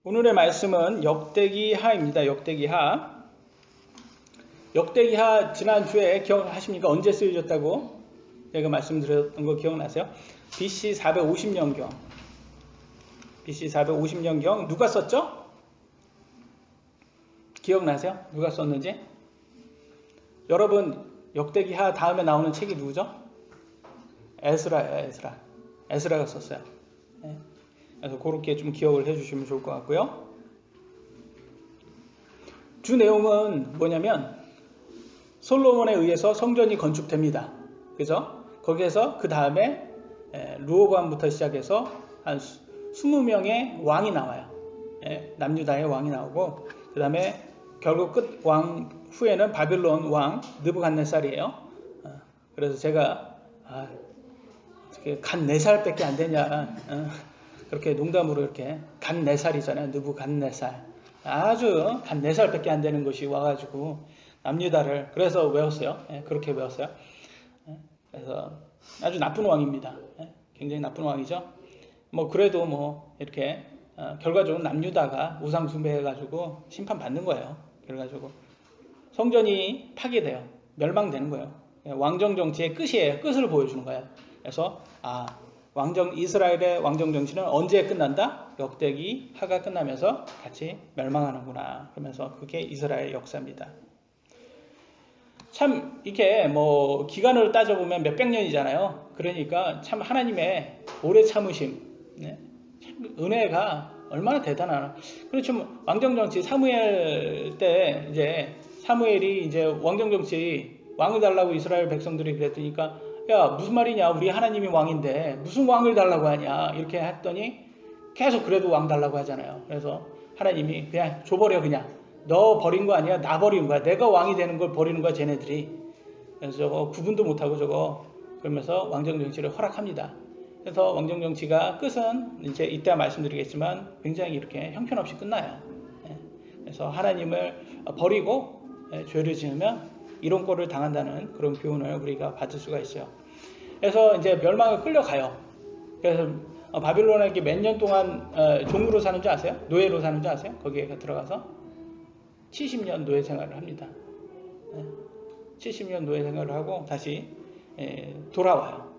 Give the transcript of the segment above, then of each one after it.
오늘의 말씀은 역대기하입니다. 역대기하. 역대기하 지난주에 기억하십니까? 언제 쓰여졌다고 제가 말씀드렸던 거 기억나세요? BC 450년경. BC 450년경 누가 썼죠? 기억나세요? 누가 썼는지? 여러분 역대기하 다음에 나오는 책이 누구죠? 에스라예요. 에스라가 썼어요. 네. 그래서 그렇게 좀 기억을 해주시면 좋을 것 같고요. 주 내용은 뭐냐면 솔로몬에 의해서 성전이 건축됩니다. 그죠? 거기에서 그 다음에 르호보암부터 시작해서 한 20명의 왕이 나와요. 남유다의 왕이 나오고 그 다음에 결국 끝 왕 후에는 바빌론 왕 느부갓네살이에요. 그래서 제가 간 4살밖에 안 되냐 그렇게 농담으로 이렇게 간 4살이잖아요. 느부갓네살. 아주 간 4살밖에 안 되는 것이 와가지고 남유다를 그래서 외웠어요. 그렇게 외웠어요. 그래서 아주 나쁜 왕입니다. 굉장히 나쁜 왕이죠. 뭐 그래도 뭐 이렇게 결과적으로 남유다가 우상 숭배해가지고 심판 받는 거예요. 그래가지고 성전이 파괴돼요. 멸망되는 거예요. 왕정 정치의 끝이에요. 끝을 보여주는 거예요. 그래서 이스라엘의 왕정 정치는 언제 끝난다? 역대기 하가 끝나면서 같이 멸망하는구나. 그러면서 그게 이스라엘 역사입니다. 참 이게 뭐 기간을 따져보면 몇백 년이잖아요. 그러니까 참 하나님의 오래 참으심, 참 은혜가 얼마나 대단하나. 그렇죠. 왕정 정치 사무엘 때 이제 사무엘이 이제 왕정 정치 왕을 달라고 이스라엘 백성들이 그랬으니까 야 무슨 말이냐 우리 하나님이 왕인데 무슨 왕을 달라고 하냐 이렇게 했더니 계속 그래도 왕 달라고 하잖아요. 그래서 하나님이 그냥 줘버려. 그냥 너 버린 거 아니야. 나 버린 거야. 내가 왕이 되는 걸 버리는 거야 쟤네들이. 그래서 저거 구분도 못하고 저거 그러면서 왕정 정치를 허락합니다. 그래서 왕정 정치가 끝은 이제 이따 말씀드리겠지만 굉장히 이렇게 형편없이 끝나요. 그래서 하나님을 버리고 죄를 지으면 이런 꼴을 당한다는 그런 교훈을 우리가 받을 수가 있어요. 그래서 이제 멸망을 끌려가요. 그래서 바빌론에 몇 년 동안 종으로 사는 줄 아세요? 노예로 사는 줄 아세요? 거기에 들어가서 70년 노예 생활을 합니다. 70년 노예 생활을 하고 다시 돌아와요.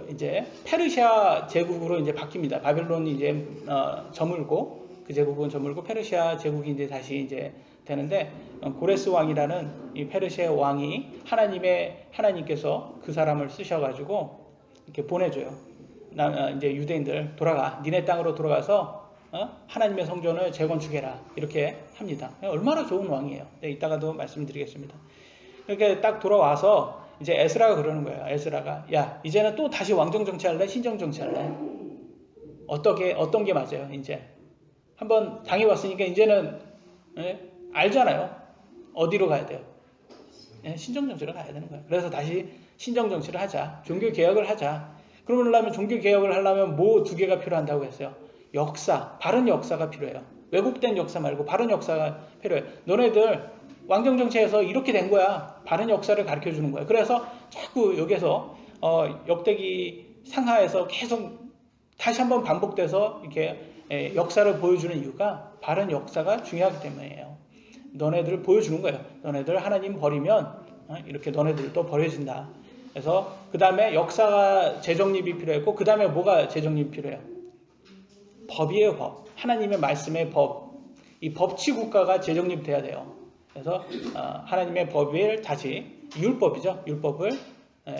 이제 페르시아 제국으로 이제 바뀝니다. 바빌론이 이제 저물고 그 제국은 저물고 페르시아 제국이 이제 다시 이제 되는데 고레스 왕이라는 이 페르시아 왕이 하나님께서 그 사람을 쓰셔가지고 이렇게 보내줘요. 이제 유대인들 돌아가 니네 땅으로 돌아가서 하나님의 성전을 재건축해라 이렇게 합니다. 얼마나 좋은 왕이에요. 이따가도 말씀드리겠습니다. 이렇게 딱 돌아와서 이제 에스라가 그러는 거예요. 에스라가 야 이제는 또 다시 왕정 정치할래? 신정 정치할래? 어떤 게 맞아요? 이제 한번 당해봤으니까 이제는 알잖아요. 어디로 가야 돼요? 신정 정치로 가야 되는 거예요. 그래서 다시 신정 정치를 하자. 종교 개혁을 하자. 그러면 종교 개혁을 하려면 뭐 두 개가 필요한다고 했어요? 역사, 바른 역사가 필요해요. 왜곡된 역사 말고 바른 역사가 필요해요. 너네들 왕정 정치에서 이렇게 된 거야. 바른 역사를 가르쳐 주는 거예요. 그래서 자꾸 여기서 역대기 상하에서 계속 다시 한번 반복돼서 이렇게 역사를 보여주는 이유가 바른 역사가 중요하기 때문이에요. 너네들 보여주는 거예요. 너네들 하나님 버리면 이렇게 너네들도 버려진다. 그래서 그 다음에 역사가 재정립이 필요했고 그 다음에 뭐가 재정립이 필요해요? 법이에요. 법. 하나님의 말씀의 법. 이 법치 국가가 재정립돼야 돼요. 그래서 하나님의 법을 다시 율법이죠. 율법을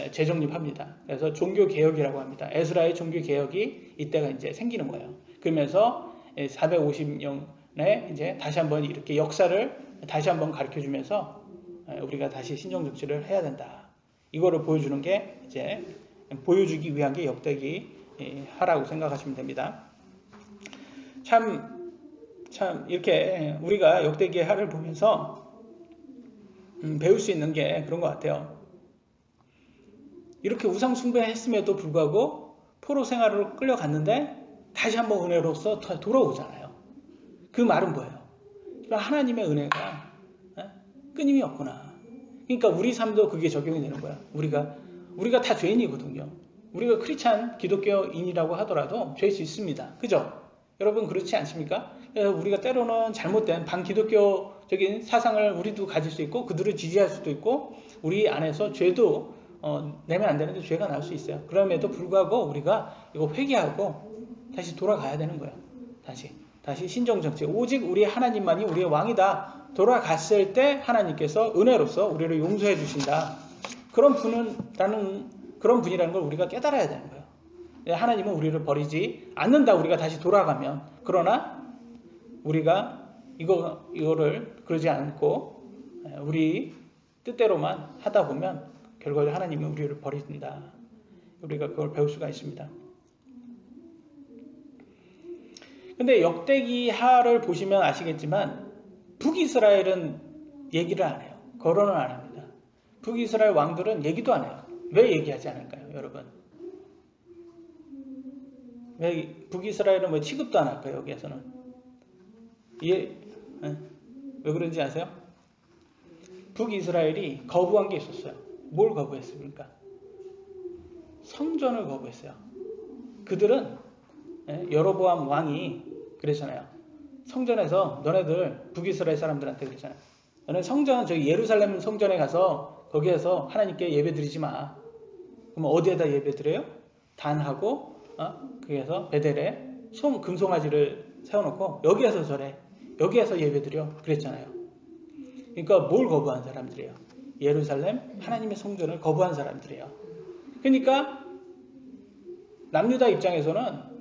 재정립합니다. 그래서 종교개혁이라고 합니다. 에스라의 종교개혁이 이때가 이제 생기는 거예요. 그러면서 450년에 이제 다시 한번 이렇게 역사를 다시 한번 가르쳐 주면서 우리가 다시 신정 정치를 해야 된다. 이거를 보여주는 게 이제 보여주기 위한 게 역대기 하라고 생각하시면 됩니다. 참 이렇게 우리가 역대기 하를 보면서 배울 수 있는 게 그런 것 같아요. 이렇게 우상 숭배했음에도 불구하고 포로 생활을 끌려갔는데 다시 한번 은혜로서 돌아오잖아요. 그 말은 뭐예요? 하나님의 은혜가 끊임이 없구나. 그러니까 우리 삶도 그게 적용이 되는 거야. 우리가 다 죄인이거든요. 우리가 크리스찬 기독교인이라고 하더라도 죄일 수 있습니다. 그죠? 여러분 그렇지 않습니까? 그래서 우리가 때로는 잘못된 반기독교적인 사상을 우리도 가질 수 있고 그들을 지지할 수도 있고 우리 안에서 죄도 내면 안 되는데 죄가 나올 수 있어요. 그럼에도 불구하고 우리가 이거 회개하고 다시 돌아가야 되는 거예요. 다시 신정정치. 오직 우리 하나님만이 우리의 왕이다. 돌아갔을 때 하나님께서 은혜로서 우리를 용서해 주신다. 그런 분이라는 걸 우리가 깨달아야 되는 거예요. 하나님은 우리를 버리지 않는다. 우리가 다시 돌아가면. 그러나 우리가 이거를 그러지 않고 우리 뜻대로만 하다 보면 결과적으로 하나님은 우리를 버린다. 우리가 그걸 배울 수가 있습니다. 근데 역대기하를 보시면 아시겠지만 북이스라엘은 얘기를 안 해요. 거론을 안 합니다. 북이스라엘 왕들은 얘기도 안 해요. 왜 얘기하지 않을까요, 여러분? 왜 북이스라엘은 왜 취급도 안 할까요, 여기에서는? 왜 그런지 아세요? 북이스라엘이 거부한 게 있었어요. 뭘 거부했습니까? 성전을 거부했어요. 그들은 여로보암 왕이 그랬잖아요. 성전에서 너네들 북이스라엘 사람들한테 그랬잖아요. 너네 성전 저기 예루살렘 성전에 가서 거기에서 하나님께 예배드리지 마. 그럼 어디에다 예배드려요? 단하고 거기에서 베델에 금송아지를 세워놓고 여기에서 절해. 여기에서 예배드려. 그랬잖아요. 그러니까 뭘 거부한 사람들이에요? 예루살렘 하나님의 성전을 거부한 사람들이에요. 그러니까 남유다 입장에서는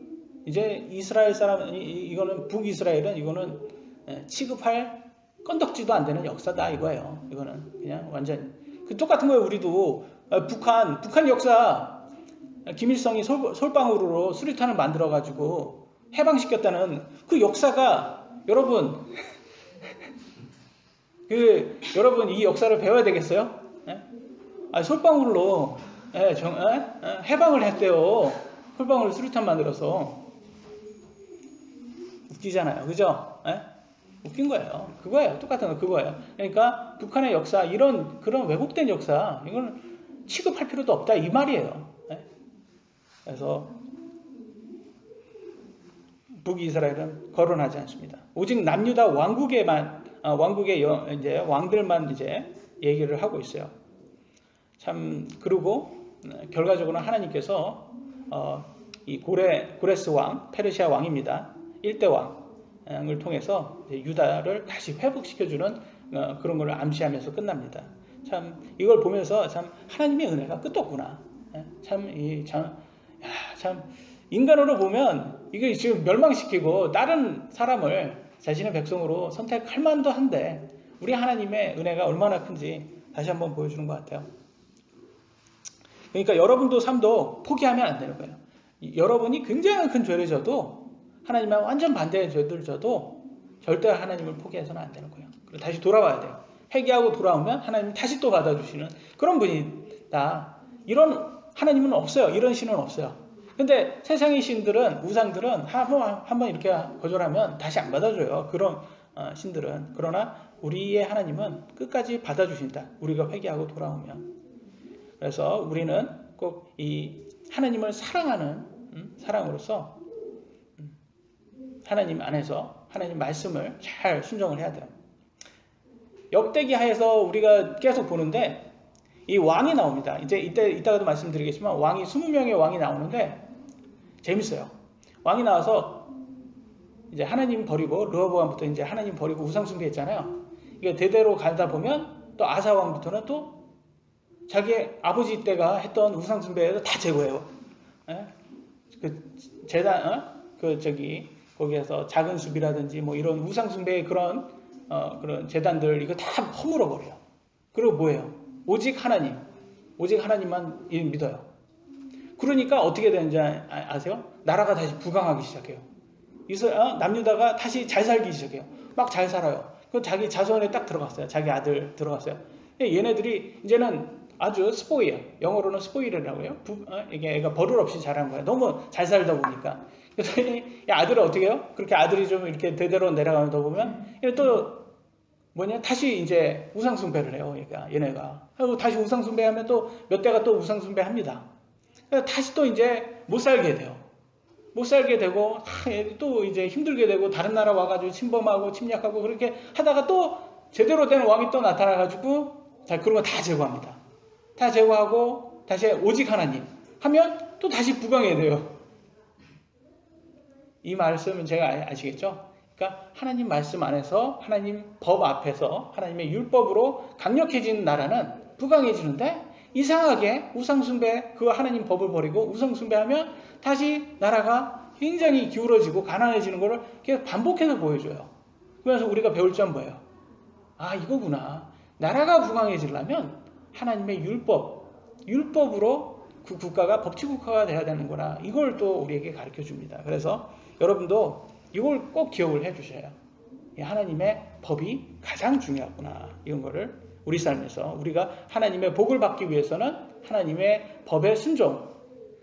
이제 이스라엘 사람 이거는 북이스라엘은 이거는 취급할 건덕지도 안 되는 역사다 이거예요. 이거는 그냥 완전 똑같은 거예요. 우리도 북한 역사 김일성이 솔방울로 수류탄을 만들어 가지고 해방시켰다는 그 역사가 여러분 여러분 이 역사를 배워야 되겠어요? 솔방울로 해방을 했대요. 솔방울 수류탄 만들어서 웃기잖아요. 그죠? 웃긴 거예요. 그거예요. 똑같은 거 그거예요. 그러니까 북한의 역사 그런 왜곡된 역사 이건 취급할 필요도 없다 이 말이에요. 그래서 북이스라엘은 거론하지 않습니다. 오직 남유다 왕국의 이제 왕들만 이제 얘기를 하고 있어요. 참 그리고 결과적으로는 하나님께서 이 고레스 왕, 페르시아 왕입니다. 1대 왕을 통해서 유다를 다시 회복시켜주는 그런 걸 암시하면서 끝납니다. 참 이걸 보면서 참 하나님의 은혜가 끝도 없구나. 참 인간으로 보면 이게 지금 멸망시키고 다른 사람을 자신의 백성으로 선택할 만도 한데 우리 하나님의 은혜가 얼마나 큰지 다시 한번 보여주는 것 같아요. 그러니까 여러분도 삶도 포기하면 안 되는 거예요. 여러분이 굉장히 큰 죄를 져도 하나님과 완전 반대의 죄를 져도 절대 하나님을 포기해서는 안 되는 거예요. 그리고 다시 돌아와야 돼요. 회개하고 돌아오면 하나님이 다시 또 받아주시는 그런 분이다. 이런 하나님은 없어요. 이런 신은 없어요. 근데 세상의 신들은 우상들은 한번 이렇게 거절하면 다시 안 받아줘요. 그런 신들은. 그러나 우리의 하나님은 끝까지 받아주신다. 우리가 회개하고 돌아오면. 그래서 우리는 꼭 이 하나님을 사랑하는 사랑으로서 하나님 안에서 하나님 말씀을 잘 순종을 해야 돼요. 역대기 하에서 우리가 계속 보는데 이 왕이 나옵니다. 이제 이따가도 말씀드리겠지만 왕이 20명의 왕이 나오는데 재밌어요. 왕이 나와서 이제 하나님 버리고 르호보암부터 이제 하나님 버리고 우상 숭배했잖아요. 이게 대대로 가다 보면 또 아사 왕부터는 또 자기 아버지 때가 했던 우상 숭배에서 다 제거해요. 그 재단 거기에서 작은 숲이라든지 뭐 이런 우상 숭배의 그런 재단들 이거 다 허물어 버려요. 그리고 뭐예요? 오직 하나님만 믿어요. 그러니까 어떻게 되는지 아세요? 나라가 다시 부강하기 시작해요. 남유다가 다시 잘 살기 시작해요. 막 잘 살아요. 그 자기 자손에 딱 들어갔어요. 자기 아들 들어갔어요. 얘네들이 이제는 아주 스포이어, 영어로는 스포일이라고 해요. 이게 애가 버릇 없이 자란 거예요. 너무 잘 살다 보니까. 그랬더니 아들을 어떻게 해요? 그렇게 아들이 좀 이렇게 대대로 내려가다 보면 또 다시 이제 우상숭배를 해요. 얘네가. 하고 다시 우상숭배하면 또 몇 대가 또 우상숭배합니다. 다시 또 이제 못 살게 돼요. 못 살게 되고 또 이제 힘들게 되고 다른 나라 와가지고 침범하고 침략하고 그렇게 하다가 또 제대로 된 왕이 또 나타나가지고 자 그런 거 다 제거합니다. 다 제거하고 다시 오직 하나님 하면 또 다시 부강해야 돼요. 이 말씀은 제가 아시겠죠? 그러니까 하나님 말씀 안에서 하나님 법 앞에서 하나님의 율법으로 강력해진 나라는 부강해지는데 이상하게 우상숭배 그 하나님 법을 버리고 우상숭배하면 다시 나라가 굉장히 기울어지고 가난해지는 것을 계속 반복해서 보여줘요. 그래서 우리가 배울 점 뭐예요? 아 이거구나. 나라가 부강해지려면 하나님의 율법으로 그 국가가 법치국가가 돼야 되는구나. 이걸 또 우리에게 가르쳐 줍니다. 그래서 여러분도 이걸 꼭 기억을 해 주셔요. 하나님의 법이 가장 중요하구나. 이런 거를 우리 삶에서 우리가 하나님의 복을 받기 위해서는 하나님의 법에 순종.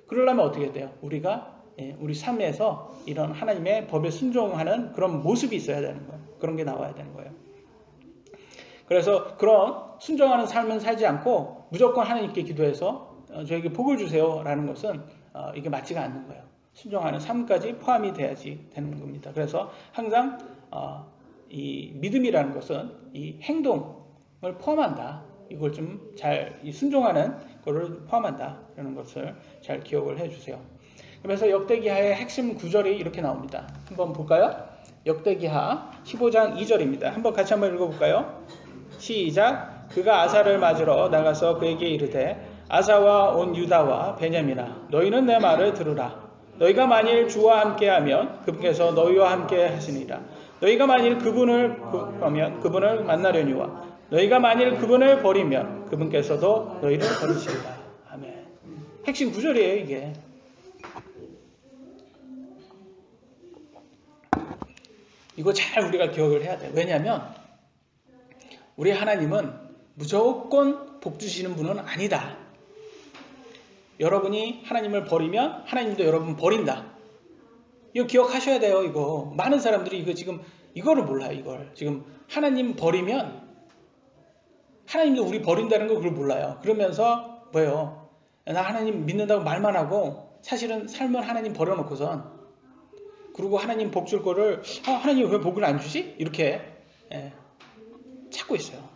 그러려면 어떻게 돼요? 우리가 우리 삶에서 이런 하나님의 법에 순종하는 그런 모습이 있어야 되는 거예요. 그런 게 나와야 되는 거예요. 그래서 그런 순종하는 삶은 살지 않고 무조건 하나님께 기도해서 저에게 복을 주세요 라는 것은 이게 맞지가 않는 거예요. 순종하는 삶까지 포함이 돼야지 되는 겁니다. 그래서 항상 이 믿음이라는 것은 이 행동을 포함한다. 이걸 좀 잘 순종하는 것을 포함한다. 라는 것을 잘 기억을 해주세요. 그래서 역대기하의 핵심 구절이 이렇게 나옵니다. 한번 볼까요? 역대기하 15장 2절입니다. 한번 같이 한번 읽어볼까요? 시작. 그가 아사를 맞으러 나가서 그에게 이르되 아사와 온 유다와 베냐민아 너희는 내 말을 들으라. 너희가 만일 주와 함께하면 그분께서 너희와 함께 하시니라. 너희가 만일 그분을 구하면 그분을 만나려니와 너희가 만일 그분을 버리면 그분께서도 너희를 버리시리라. 아멘. 핵심 구절이에요 이게. 이거 잘 우리가 기억을 해야 돼요. 왜냐하면 우리 하나님은 무조건 복 주시는 분은 아니다. 여러분이 하나님을 버리면 하나님도 여러분 버린다. 이거 기억하셔야 돼요. 이거 많은 사람들이 이거 지금 이거를 몰라요. 이걸 지금 하나님 버리면 하나님도 우리 버린다는 걸 그걸 몰라요. 그러면서 뭐예요? 나 하나님 믿는다고 말만 하고 사실은 삶은 하나님 버려놓고선 그리고 하나님 복 줄 거를 하나님 왜 복을 안 주지? 이렇게 찾고 있어요.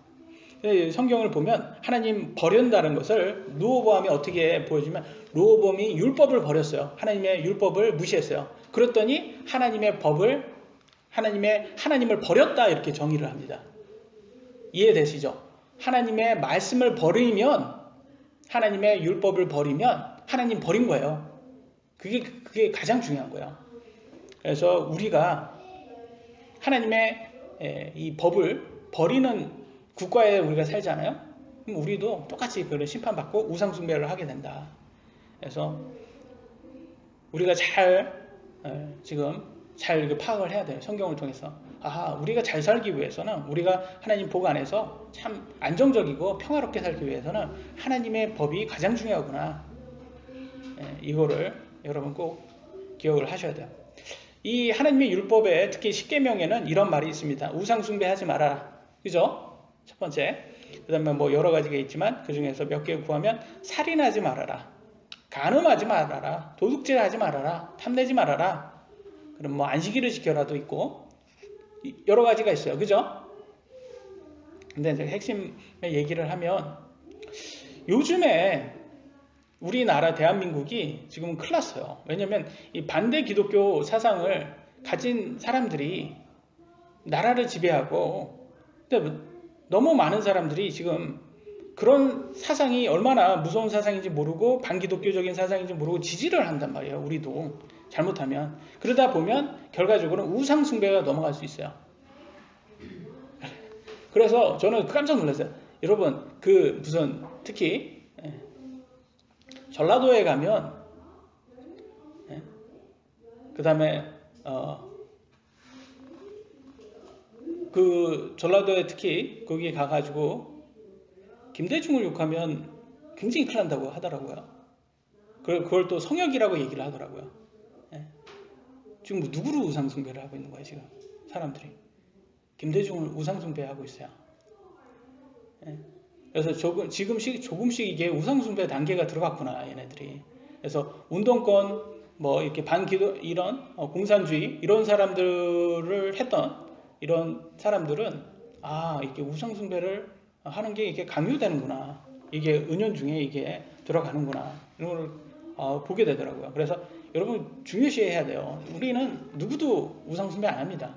성경을 보면 하나님 버린다는 것을 르호보암이 어떻게 보여주면 르호보암이 율법을 버렸어요. 하나님의 율법을 무시했어요. 그랬더니 하나님의 하나님을 버렸다 이렇게 정의를 합니다. 이해되시죠? 하나님의 말씀을 버리면 하나님의 율법을 버리면 하나님 버린 거예요. 그게 가장 중요한 거예요. 그래서 우리가 하나님의 이 법을 버리는 국가에 우리가 살잖아요. 그럼 우리도 똑같이 그런 심판받고 우상숭배를 하게 된다. 그래서 우리가 지금 잘 파악을 해야 돼요. 성경을 통해서. 우리가 잘 살기 위해서는 우리가 하나님 복 안에서 참 안정적이고 평화롭게 살기 위해서는 하나님의 법이 가장 중요하구나. 이거를 여러분 꼭 기억을 하셔야 돼요. 이 하나님의 율법에 특히 십계명에는 이런 말이 있습니다. 우상숭배하지 말아라. 그죠? 첫 번째. 그 다음에 뭐 여러 가지가 있지만 그 중에서 몇 개 구하면 살인하지 말아라. 간음하지 말아라. 도둑질하지 말아라. 탐내지 말아라. 그럼 뭐 안식일을 지켜라도 있고 여러 가지가 있어요. 그죠? 근데 이제 핵심의 얘기를 하면 요즘에 우리나라 대한민국이 지금은 큰일 났어요. 왜냐하면 이 반대 기독교 사상을 가진 사람들이 나라를 지배하고 근데 너무 많은 사람들이 지금 그런 사상이 얼마나 무서운 사상인지 모르고 반기독교적인 사상인지 모르고 지지를 한단 말이에요. 우리도 잘못하면. 그러다 보면 결과적으로 우상숭배가 넘어갈 수 있어요. 그래서 저는 깜짝 놀랐어요. 여러분 특히 전라도에 가면 그 다음에 그 전라도에 특히 거기에 가가지고 김대중을 욕하면 굉장히 큰일 난다고 하더라고요. 그걸 또 성역이라고 얘기를 하더라고요. 지금 누구를 우상숭배를 하고 있는 거예요, 지금 사람들이. 김대중을 우상숭배하고 있어요. 그래서 조금씩 이게 우상숭배 단계가 들어갔구나, 얘네들이. 그래서 운동권 뭐 이렇게 반기도 이런 공산주의 이런 사람들을 했던 이런 사람들은 이렇게 우상숭배를 하는 게 이게 강요되는구나, 이게 은연중에 이게 들어가는구나, 이런 걸 보게 되더라고요. 그래서 여러분 중요시해야 돼요. 우리는 누구도 우상숭배 안 합니다.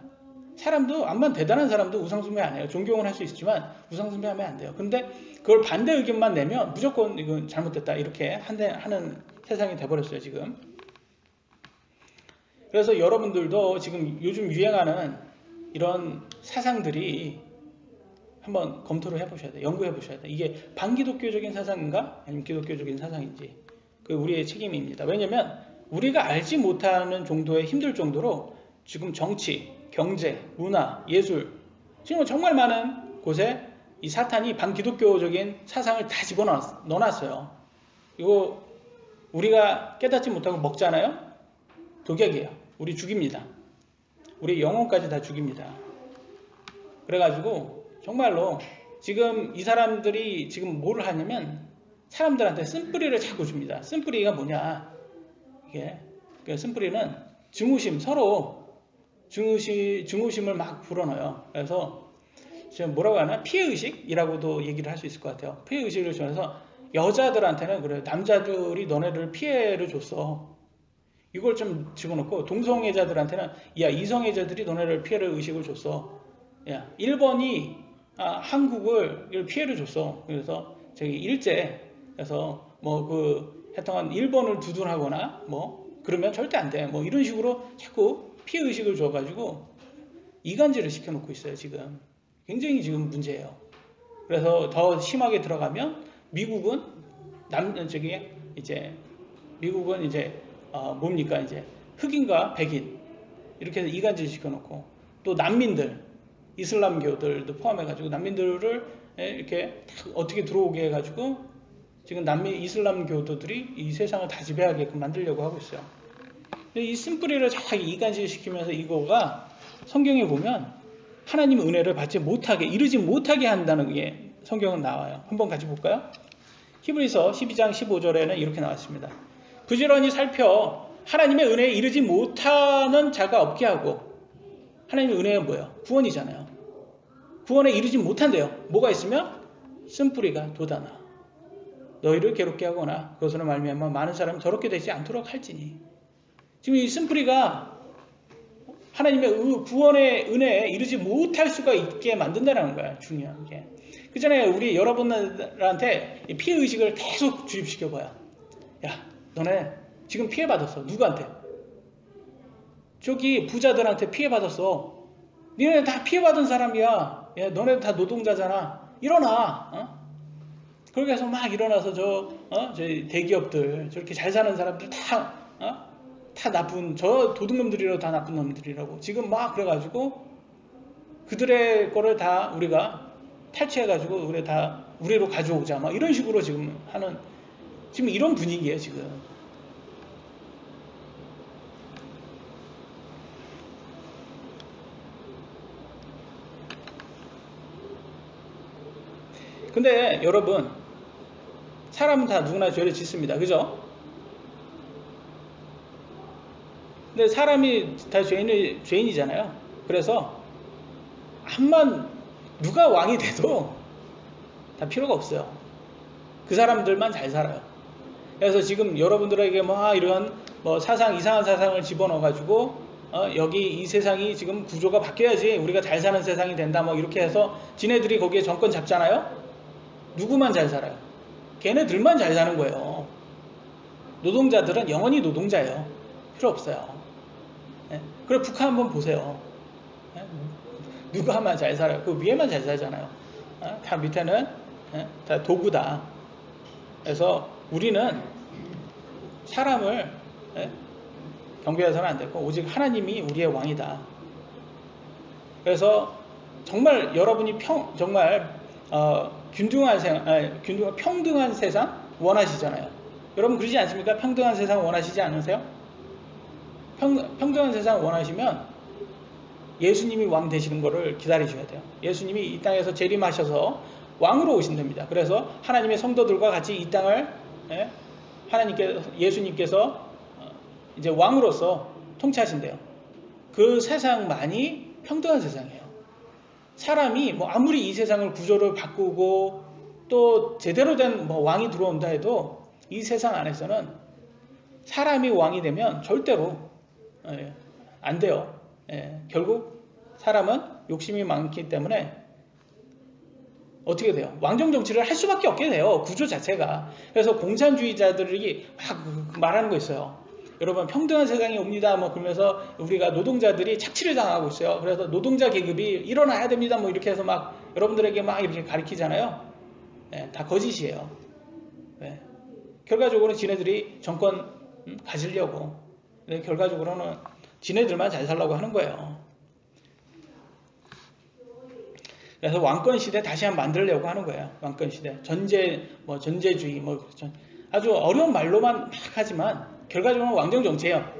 사람도 암만 대단한 사람도 우상숭배 안 해요. 존경은 할 수 있지만 우상숭배하면 안 돼요. 근데 그걸 반대 의견만 내면 무조건 이건 잘못됐다 이렇게 하는 세상이 돼버렸어요 지금. 그래서 여러분들도 지금 요즘 유행하는 이런 사상들이 한번 검토를 해보셔야 돼요. 연구해 보셔야 돼요. 이게 반기독교적인 사상인가 아니면 기독교적인 사상인지, 그 우리의 책임입니다. 왜냐면 우리가 알지 못하는 정도에 힘들 정도로 지금 정치, 경제, 문화, 예술, 지금 정말 많은 곳에 이 사탄이 반기독교적인 사상을 다 집어넣어놨어요. 이거 우리가 깨닫지 못하고 먹잖아요. 독약이에요. 우리 죽입니다. 우리 영혼까지 다 죽입니다. 그래가지고 정말로 지금 이 사람들이 지금 뭐를 하냐면 사람들한테 쓴뿌리를 자꾸 줍니다. 쓴뿌리가 뭐냐, 이게 그 쓴뿌리는 증오심, 서로 증오심을 막 불어넣어요. 그래서 지금 뭐라고 하나, 피해의식이라고도 얘기를 할 수 있을 것 같아요. 피해의식을 주면서 여자들한테는 그래, 남자들이 너네를 피해를 줬어, 이걸 좀 집어넣고, 동성애자들한테는 야, 이성애자들이 너네를 피해를 의식을 줬어, 야, 1번이 한국을 피해를 줬어. 그래서 저기 일제, 그래서 하여튼 1번을 두둔하거나 그러면 절대 안 돼, 이런 식으로 자꾸 피해의식을 줘가지고 이간질을 시켜놓고 있어요 지금. 굉장히 지금 문제예요. 그래서 더 심하게 들어가면 미국은 미국은 이제 뭡니까, 이제 흑인과 백인 이렇게 해서 이간질 시켜놓고, 또 난민들, 이슬람교들도 포함해가지고 난민들을 이렇게 어떻게 들어오게 해가지고 지금 이슬람교도들이 이 세상을 다 지배하게끔 만들려고 하고 있어요. 이 쓴뿌리를 자꾸 이간질 시키면서, 이거가 성경에 보면 하나님 은혜를 받지 못하게, 이르지 못하게 한다는 게 성경은 나와요. 한번 같이 볼까요? 히브리서 12장 15절에는 이렇게 나왔습니다. 부지런히 살펴 하나님의 은혜에 이르지 못하는 자가 없게 하고. 하나님의 은혜가 뭐예요? 구원이잖아요. 구원에 이르지 못한대요. 뭐가 있으면? 쓴뿌리가 돋아나 너희를 괴롭게 하거나 그것으로 말미암아 많은 사람이 더럽게 되지 않도록 할지니. 지금 이 쓴뿌리가 하나님의 구원의 은혜에 이르지 못할 수가 있게 만든다는 거예요. 중요한 게. 그 전에 우리 여러분들한테 피해의식을 계속 주입시켜봐요. 야, 너네 지금 피해받았어. 누구한테? 저기 부자들한테 피해받았어. 니네 다 피해받은 사람이야. 야, 너네 다 노동자잖아. 일어나. 그렇게 해서 막 일어나서 저희 대기업들, 저렇게 잘 사는 사람들 다 나쁜, 저 도둑놈들이라고, 다 나쁜 놈들이라고 지금 막 그래가지고 그들의 거를 다 우리가 탈취해가지고 우리로 가져오자, 막 이런 식으로 지금 하는, 지금 이런 분위기예요 지금. 근데 여러분, 사람은 다 누구나 죄를 짓습니다. 그죠? 근데 사람이 다 죄인이잖아요. 그래서 암만 누가 왕이 돼도 다 필요가 없어요. 그 사람들만 잘 살아요. 그래서 지금 여러분들에게 이런 이상한 사상을 집어넣어가지고 여기 이 세상이 지금 구조가 바뀌어야지 우리가 잘 사는 세상이 된다, 이렇게 해서 지네들이 거기에 정권 잡잖아요. 누구만 잘 살아요? 걔네들만 잘 사는 거예요. 노동자들은 영원히 노동자예요. 필요 없어요. 그리고 북한 한번 보세요. 누가만 잘 살아요? 그 위에만 잘 살잖아요. 다 밑에는 다 도구다. 그래서 우리는 사람을 경배해서는 안 되고 오직 하나님이 우리의 왕이다. 그래서 정말 여러분이 평등한 세상 원하시잖아요. 여러분 그러지 않습니까? 평등한 세상 원하시지 않으세요? 평등한 세상 원하시면 예수님이 왕 되시는 것을 기다리셔야 돼요. 예수님이 이 땅에서 재림하셔서 왕으로 오신답니다. 그래서 하나님의 성도들과 같이 이 땅을 예수님께서 이제 왕으로서 통치하신대요. 그 세상만이 평등한 세상이에요. 사람이 뭐 아무리 이 세상을 구조를 바꾸고 또 제대로 된 뭐 왕이 들어온다 해도 이 세상 안에서는 사람이 왕이 되면 절대로 안 돼요. 결국 사람은 욕심이 많기 때문에 어떻게 돼요? 왕정 정치를 할 수밖에 없게 돼요. 구조 자체가. 그래서 공산주의자들이 막 말하는 거 있어요. 여러분 평등한 세상이 옵니다. 뭐 그러면서 우리가 노동자들이 착취를 당하고 있어요. 그래서 노동자 계급이 일어나야 됩니다. 뭐 이렇게 해서 막 여러분들에게 막 이렇게 가르치잖아요. 다 거짓이에요. 결과적으로 지네들이 정권 가지려고. 결과적으로는 지네들만 잘 살라고 하는 거예요. 그래서 왕권 시대 다시 한번 만들려고 하는 거예요. 왕권 시대, 전제주의, 아주 어려운 말로만 막 하지만 결과적으로는 왕정 정치예요.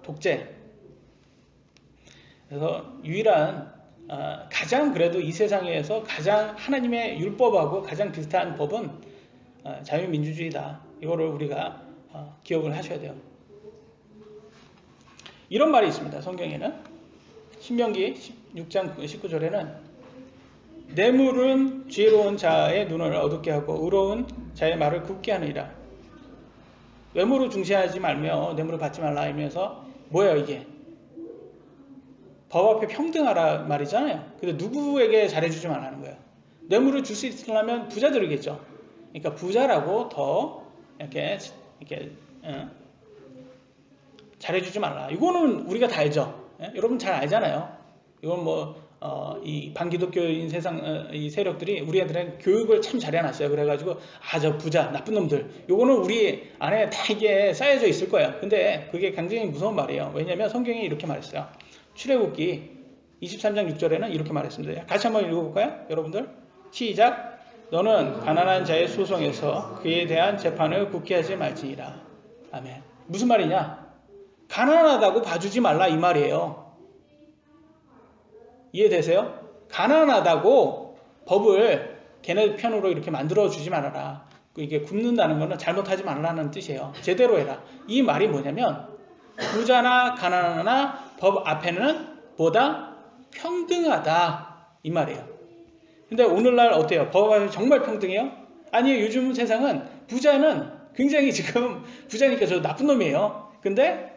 독재. 그래서 유일한 가장 그래도 이 세상에서 가장 하나님의 율법하고 가장 비슷한 법은 자유민주주의다. 이거를 우리가 기억을 하셔야 돼요. 이런 말이 있습니다. 성경에는 신명기 16장 19절에는 뇌물은 지혜로운 자의 눈을 어둡게 하고 의로운 자의 말을 굽게 하느니라. 외모를 중시하지 말며 뇌물을 받지 말라 하면서 뭐예요 이게? 법 앞에 평등하라 말이잖아요. 근데 누구에게 잘해주지 말라는 거예요. 뇌물을 줄 수 있으려면 부자들이겠죠. 그러니까 부자라고 더 이렇게 잘해주지 말라. 이거는 우리가 다 알죠. 여러분 잘 알잖아요. 이건 이 반기독교인 이 세력들이 우리 애들은 교육을 참 잘해놨어요. 그래가지고 저 부자 나쁜 놈들 요거는 우리 안에 다 이게 쌓여져 있을 거예요. 근데 그게 굉장히 무서운 말이에요. 왜냐하면 성경이 이렇게 말했어요. 출애굽기 23장 6절에는 이렇게 말했습니다. 같이 한번 읽어볼까요? 여러분들 시작. 너는 가난한 자의 소송에서 그에 대한 재판을 굳게 하지 말지니라. 아멘. 무슨 말이냐? 가난하다고 봐주지 말라 이 말이에요. 이해되세요? 가난하다고 법을 걔네 편으로 이렇게 만들어주지 말아라. 이게 굽는다는 거는 잘못하지 말라는 뜻이에요. 제대로 해라. 이 말이 뭐냐면 부자나 가난하나 법 앞에는 보다 평등하다 이 말이에요. 근데 오늘날 어때요? 법 앞에 정말 평등해요? 아니에요. 요즘 세상은 부자는 굉장히 지금 부자니까 저 나쁜 놈이에요. 근데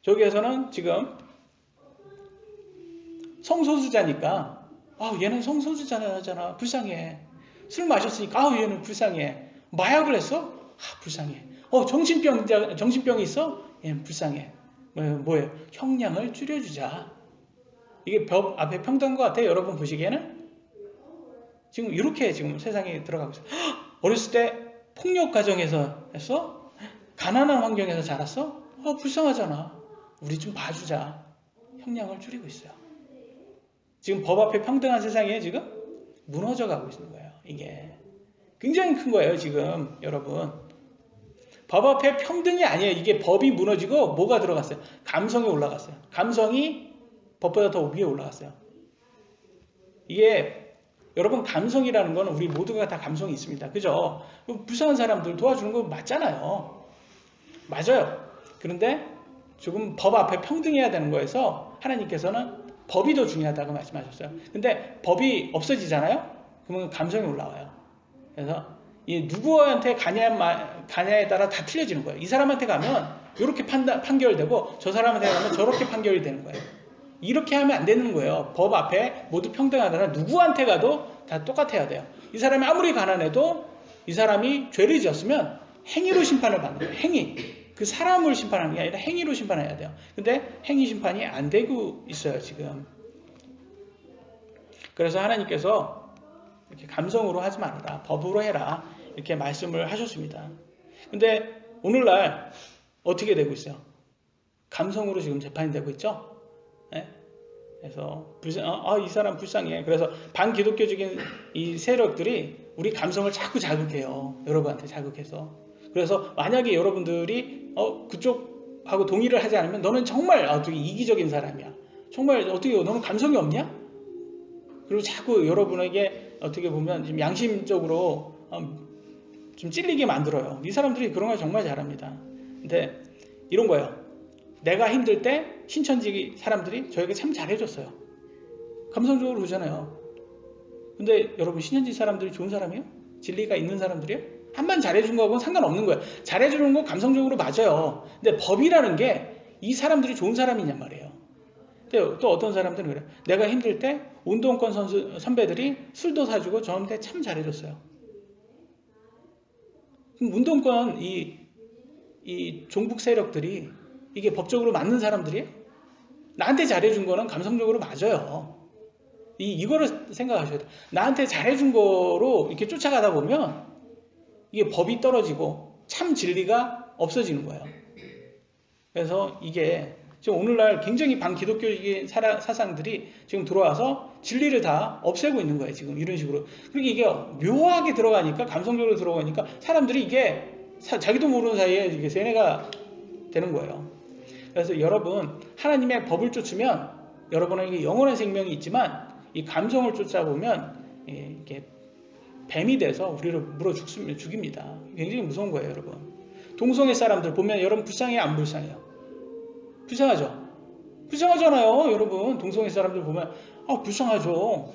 저기에서는 지금 성소수자니까 얘는 성소수자잖아. 불쌍해. 술 마셨으니까 얘는 불쌍해. 마약을 했어? 불쌍해. 정신병이 있어? 얘는 불쌍해. 뭐예요? 형량을 줄여주자. 이게 법 앞에 평등한 것 같아요. 여러분 보시기에는 지금 이렇게 지금 세상에 들어가고 있어요. 어렸을 때 폭력 가정에서 했어? 가난한 환경에서 자랐어? 불쌍하잖아. 우리 좀 봐주자. 형량을 줄이고 있어요. 지금 법 앞에 평등한 세상에 지금 무너져 가고 있는 거예요. 이게 굉장히 큰 거예요. 지금 여러분 법 앞에 평등이 아니에요. 이게 법이 무너지고 뭐가 들어갔어요? 감성이 올라갔어요. 감성이 법보다 더 위에 올라갔어요. 이게 여러분 감성이라는 건 우리 모두가 다 감성이 있습니다. 그죠? 불쌍한 사람들 도와주는 거 맞잖아요. 맞아요. 그런데 조금 법 앞에 평등해야 되는 거에서 하나님께서는 법이 더 중요하다고 말씀하셨어요. 근데 법이 없어지잖아요? 그러면 감성이 올라와요. 그래서 이 누구한테 가냐에 따라 다 틀려지는 거예요. 이 사람한테 가면 이렇게 판결되고 저 사람한테 가면 저렇게 판결이 되는 거예요. 이렇게 하면 안 되는 거예요. 법 앞에 모두 평등하다는 누구한테 가도 다 똑같아야 돼요. 이 사람이 아무리 가난해도 이 사람이 죄를 지었으면 행위로 심판을 받는 거예요. 행위. 그 사람을 심판하는 게 아니라 행위로 심판해야 돼요. 근데 행위 심판이 안 되고 있어요, 지금. 그래서 하나님께서 이렇게 감성으로 하지 말아라. 법으로 해라. 이렇게 말씀을 하셨습니다. 근데 오늘날 어떻게 되고 있어요? 감성으로 지금 재판이 되고 있죠? 네? 그래서 이 사람 불쌍해. 그래서 반기독교적인 이 세력들이 우리 감성을 자꾸 자극해요. 여러분한테 자극해서. 그래서 만약에 여러분들이 그쪽하고 동의를 하지 않으면 너는 정말 어떻게 이기적인 사람이야. 정말 어떻게 너는 감성이 없냐? 그리고 자꾸 여러분에게 어떻게 보면 좀 양심적으로 좀 찔리게 만들어요. 이 사람들이 그런 걸 정말 잘합니다. 근데 이런 거예요. 내가 힘들 때 신천지 사람들이 저에게 참 잘해줬어요. 감성적으로 그러잖아요. 근데 여러분, 신천지 사람들이 좋은 사람이에요? 진리가 있는 사람들이에요? 한번 잘해준 거하고는 상관없는 거예요. 잘해주는 건 감성적으로 맞아요. 근데 법이라는 게 이 사람들이 좋은 사람이냔 말이에요. 근데 또 어떤 사람들은 그래요. 내가 힘들 때 운동권 선배들이 술도 사주고 저한테 참 잘해줬어요. 그럼 운동권 이 종북 세력들이 이게 법적으로 맞는 사람들이에요? 나한테 잘해준 거는 감성적으로 맞아요. 이거를 생각하셔야 돼요. 나한테 잘해준 거로 이렇게 쫓아가다 보면 이게 법이 떨어지고 참 진리가 없어지는 거예요. 그래서 이게 지금 오늘날 굉장히 반기독교적인 사상들이 지금 들어와서 진리를 다 없애고 있는 거예요. 지금 이런 식으로. 그러니까 이게 묘하게 들어가니까, 감성적으로 들어가니까 사람들이 이게 자기도 모르는 사이에 이게 세뇌가 되는 거예요. 그래서 여러분, 하나님의 법을 쫓으면 여러분에게 영원한 생명이 있지만 이 감성을 쫓아보면 이게 뱀이 돼서 우리를 물어 죽입니다. 굉장히 무서운 거예요, 여러분. 동성애 사람들 보면 여러분 불쌍해요, 안 불쌍해요? 불쌍하죠? 불쌍하잖아요, 여러분. 동성애 사람들 보면 불쌍하죠.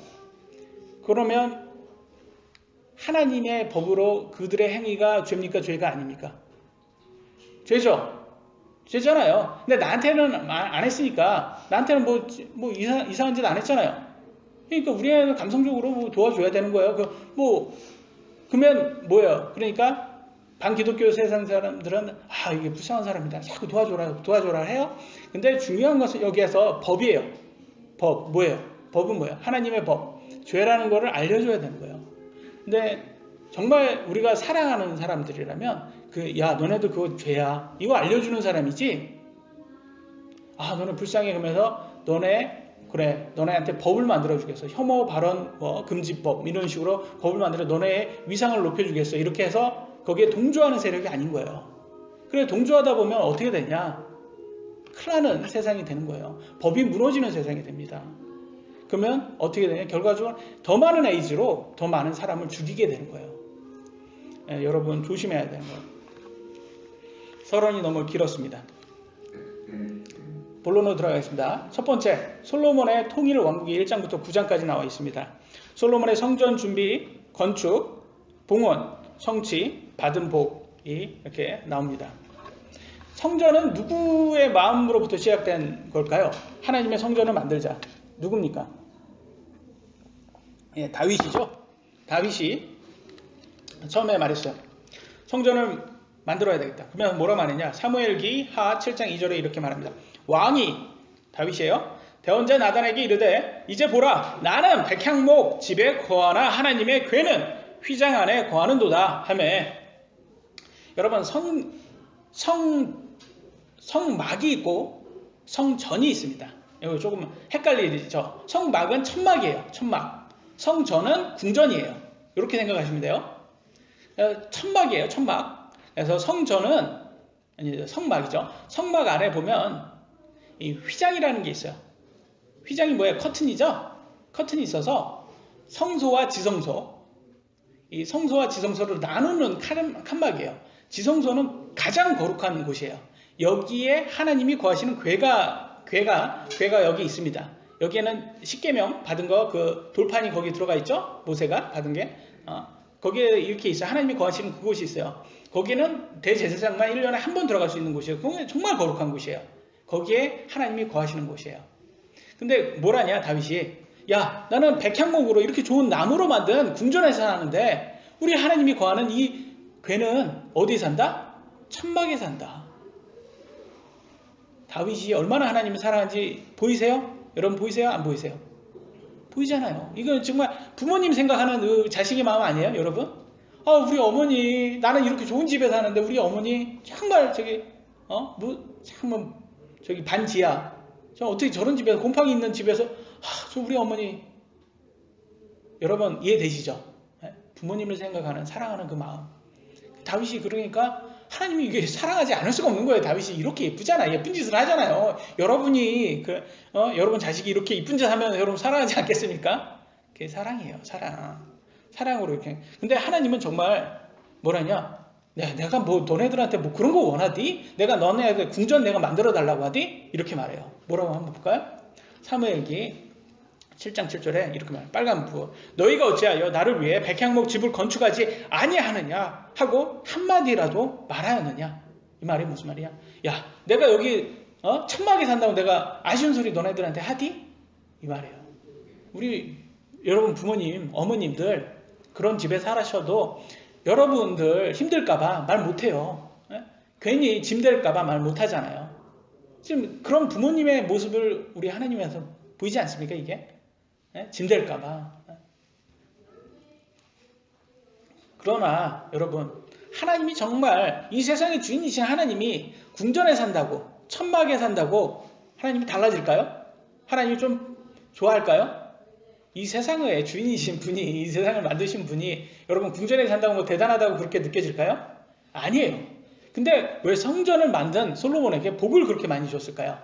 그러면 하나님의 법으로 그들의 행위가 죄입니까, 죄가 아닙니까? 죄죠. 죄잖아요. 근데 나한테는 안 했으니까, 나한테는 뭐 이상한 짓 안 했잖아요. 그러니까 우리는 감성적으로 뭐 도와줘야 되는 거예요. 그러면 뭐예요? 그러니까 반기독교 세상 사람들은 이게 불쌍한 사람이다, 자꾸 도와줘라 해요. 근데 중요한 것은 여기에서 법이에요. 법 뭐예요? 법은 뭐예요? 하나님의 법, 죄라는 거를 알려줘야 되는 거예요. 근데 정말 우리가 사랑하는 사람들이라면 야, 너네도 그거 죄야, 이거 알려주는 사람이지, 너네 불쌍해, 그러면서 너네한테 법을 만들어주겠어. 혐오 발언 금지법 이런 식으로 법을 만들어 너네의 위상을 높여주겠어. 이렇게 해서 거기에 동조하는 세력이 아닌 거예요. 그래, 동조하다 보면 어떻게 되냐? 큰일 나는 세상이 되는 거예요. 법이 무너지는 세상이 됩니다. 그러면 어떻게 되냐? 결과적으로 더 많은 에이즈로 더 많은 사람을 죽이게 되는 거예요. 여러분 조심해야 되는 거예요. 서론이 너무 길었습니다. 본론으로 들어가겠습니다. 첫 번째, 솔로몬의 통일 왕국이 1장부터 9장까지 나와 있습니다. 솔로몬의 성전 준비, 건축, 봉헌, 성취, 받은 복이 이렇게 나옵니다. 성전은 누구의 마음으로부터 시작된 걸까요? 하나님의 성전을 만들자. 누굽니까? 다윗이죠. 다윗이 처음에 말했어요. 성전을 만들어야 되겠다. 그러면 뭐라 말했냐? 사무엘기 하 7장 2절에 이렇게 말합니다. 왕이, 다윗이에요, 대언자 나단에게 이르되 이제 보라, 나는 백향목 집에 거하나 하나님의 궤는 휘장 안에 거하는도다 하매, 여러분, 성막이 있고 성전이 있습니다. 이거 조금 헷갈리죠? 성막은 천막이에요. 천막. 성전은 궁전이에요. 이렇게 생각하시면 돼요. 천막이에요. 천막. 그래서 성전은 성막이죠. 성막 안에 보면 이 휘장이라는 게 있어요. 휘장이 뭐예요? 커튼이죠. 커튼이 있어서 성소와 지성소, 이 성소와 지성소를 나누는 칸막이에요. 지성소는 가장 거룩한 곳이에요. 여기에 하나님이 거하시는 궤가 여기 있습니다. 여기에는 십계명 받은 거, 그 돌판이 거기 들어가 있죠. 모세가 받은 게 거기에 이렇게 있어요. 하나님이 거하시는 그곳이 있어요. 거기는 대제사장만 1년에 한 번 들어갈 수 있는 곳이에요. 그건 정말 거룩한 곳이에요. 거기에 하나님이 거하시는 곳이에요. 근데 뭐라냐, 다윗이, 야, 나는 백향목으로 이렇게 좋은 나무로 만든 궁전에서 사는데 우리 하나님이 거하는 이 궤는 어디에 산다? 천막에 산다. 다윗이 얼마나 하나님을 사랑하는지 보이세요? 여러분 보이세요? 안 보이세요? 보이잖아요. 이건 정말 부모님 생각하는 그 자식의 마음 아니에요, 여러분? 우리 어머니, 나는 이렇게 좋은 집에 사는데 우리 어머니 정말 저기 반지하, 저 어떻게 저런 집에서, 곰팡이 있는 집에서, 저 우리 어머니, 여러분 이해되시죠? 부모님을 생각하는, 사랑하는 그 마음. 다윗이 그러니까 하나님이 이게 사랑하지 않을 수가 없는 거예요. 다윗이 이렇게 예쁘잖아요. 예쁜 짓을 하잖아요. 여러분이 여러분 자식이 이렇게 예쁜 짓 하면 여러분 사랑하지 않겠습니까? 그게 사랑이에요. 사랑으로 이렇게. 근데 하나님은 정말 뭐라냐? 내가 뭐 너네들한테 뭐 그런 거 원하디? 내가 너네 궁전 내가 만들어 달라고 하디? 이렇게 말해요. 뭐라고 한번 볼까요? 사무엘기 7장 7절에 이렇게 말해요. 빨간 부어 너희가 어찌하여 나를 위해 백향목 집을 건축하지 아니하느냐 하고 한마디라도 말하였느냐. 이 말이 무슨 말이야? 야, 내가 여기 천막에 산다고 내가 아쉬운 소리 너네들한테 하디? 이 말이에요. 우리 여러분 부모님, 어머님들 그런 집에 살아셔도 여러분들 힘들까봐 말 못해요. 괜히 짐될까봐 말 못하잖아요. 지금 그런 부모님의 모습을 우리 하나님에서 보이지 않습니까? 이게 짐될까봐. 그러나 여러분, 하나님이 정말 이 세상의 주인이신 하나님이 궁전에 산다고, 천막에 산다고 하나님이 달라질까요? 하나님이 좀 좋아할까요? 이 세상의 주인이신 분이, 이 세상을 만드신 분이 여러분 궁전에 산다고 뭐 대단하다고 그렇게 느껴질까요? 아니에요. 근데 왜 성전을 만든 솔로몬에게 복을 그렇게 많이 줬을까요?